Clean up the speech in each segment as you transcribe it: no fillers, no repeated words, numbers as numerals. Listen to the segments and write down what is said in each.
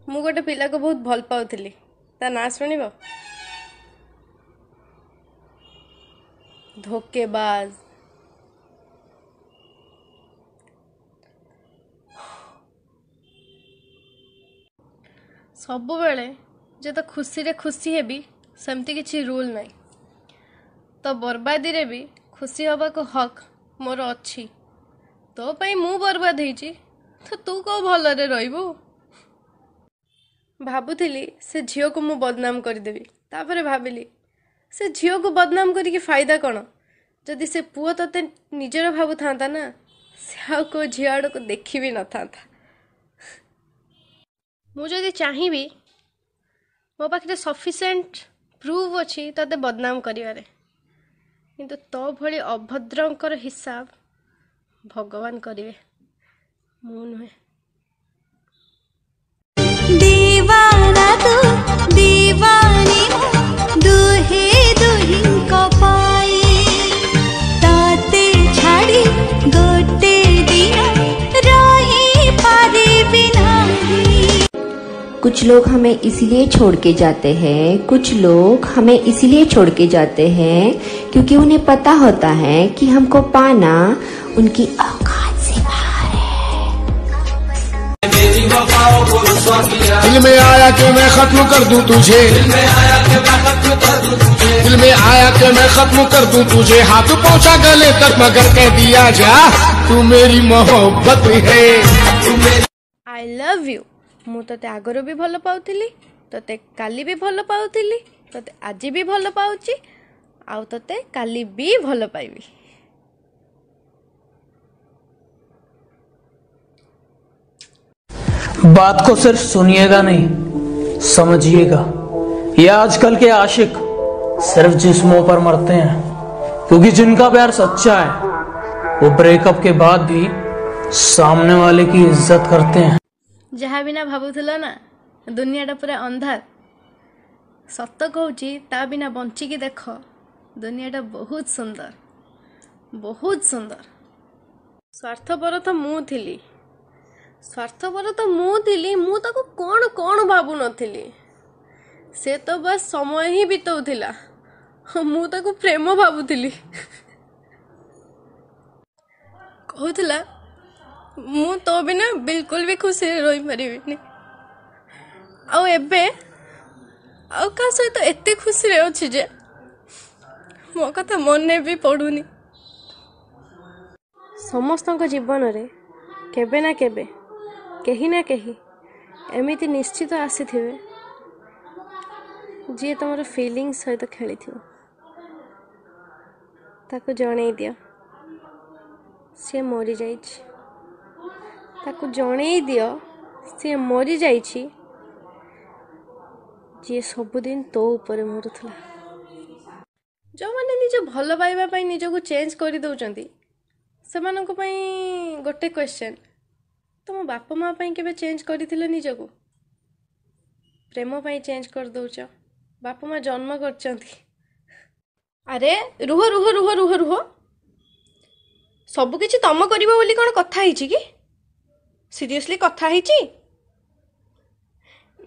मु गोटे पिला को बहुत भल पाउଥିଲି ता ना सुनिबो धोखेबाज सब बेले जे तो खुशी रे खुशी हेबी सेमती किछि रूल नाही तो बर्बादी रे भी खुशी हवा को हक मोर अच्छी तो पई मु बर्बाद ହେଇଛି तो तू को भल रे रहइबो भाबुथिली से झियो को मु बदनाम कर देबी तापरे भाबिली से झियो को बदनाम करी के फायदा कौन जदि से पुओ तते निजर भाबु थांता ना से आउ को झियाड़ को देखि भी न थांता मु जदि चाहिबी मो पाखे सफिशिएंट प्रूफ अछि तते बदनाम करिवारे किंतु तो भली अभद्रंकर हिसाब भगवान करिवे मु नुहे दीवाना तू दीवानी दुहे दुहिं को पाई ताते छाड़ी गोटे दिया रही पारे बिना कुछ लोग हमें इसीलिए छोड़ के जाते हैं कुछ लोग हमें इसीलिए छोड़ के जाते हैं क्योंकि उन्हें पता होता है कि हमको पाना उनकी औकात से बाहर है। दिल में आया कि मैं खत्म कर दूं तुझे दिल में आया कि मैं खत्म कर दूं तुझे हाथ पहुंचा गले तक मगर कह दिया जा तू मेरी मोहब्बत है आई लव यू मु तते आगरो भी भल पाउथिली तते काली भी भल पाउथिली तते आज भी भल पाउची आउ तते काली भी भल पाइबी बात को सिर्फ सुनिएगा नहीं समझिएगा। ये आजकल के आशिक सिर्फ जिस्मों पर मरते हैं क्योंकि जिनका प्यार सच्चा है वो ब्रेकअप के बाद भी सामने वाले की इज्जत करते हैं। जहाँ बिना भाबुथिलो ना दुनियाटा पूरा अंधार सत कहूची ता बिना बंचिकी देख दुनियाटा बहुत सुंदर बहुत सुंदर। स्वार्थपर तो मु थिली स्वार्थपर तो मु थिली मु ताको कौन कौन भाबु नथिली से तो बस समय ही बितौथिला मु ताको प्रेम भाबुथिली कहूथिला मु तो बिना बिल्कुल भी खुशी रही पारिबिनी आउ एबे आउ का सहित एते खुशी रे अछि जे मो कथा मने भी पडुनी। समस्तक जीवन रे केबे ना केबे केही ना केही एमिति निश्चित आसीथिबे जी तुमर फीलिंग सहित खेली थी ताको जणै दियो से मरी जाइछि ताको जणै दियो से मरी जाइछि जी सबुदिन तो ऊपर मरुथला। जो माने निज भल पाइबा पई निज को चेंज कर दउचंती सेमानक पई गोटे क्वेश्चन तुम बापा माँ पई केबे चेंज करथिलो निज को प्रेम पई चेंज कर दउच बापा माँ जन्म करचंती। अरे रुह रुह रुह रुह रुह सब किछि तम करिवो बोली कोन कथा हिची कि सीरियसली कथा हिची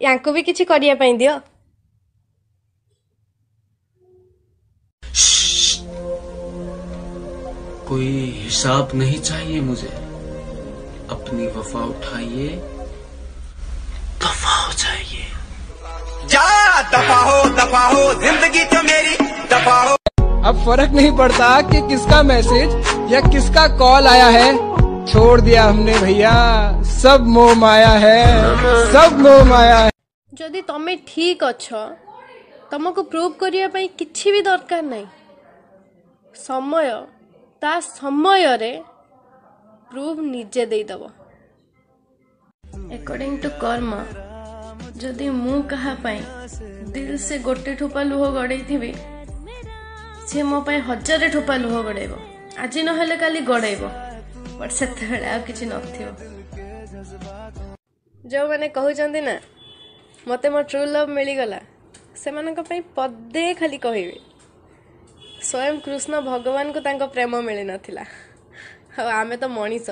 यांको भी किछि करिया पई दियो। कोई हिसाब नहीं चाहिए मुझे अपनी वफा उठाइए दफा हो जाइए जा दफा हो जिंदगी तो मेरी दफा हो। अब फर्क नहीं पड़ता कि किसका मैसेज या किसका कॉल आया है छोड़ दिया हमने भैया सब मोह माया है सब मोह माया है। जदि तमे ठीक अछ तुमको प्रूव करिया पई किछि भी दरकार नहीं समय ता समय रे प्रूव निजे दे दबो अकॉर्डिंग टू कर्म। जदि मु कहा पाई दिल से गोटे ठोपा लुह गड़े थी सी मो पाई 1000 ठोपा लुह गड़ेबो आज न हेले काली गड़ेबो बट सेते बेले आ किछि नथियो। जो माने कहउचंदी ना मते मो ट्रू लव मिली गला से मानक पई पदे खाली कहिबे स्वयं कृष्ण भगवान को तांको प्रेम मिली नथिला आमे तो मनीष।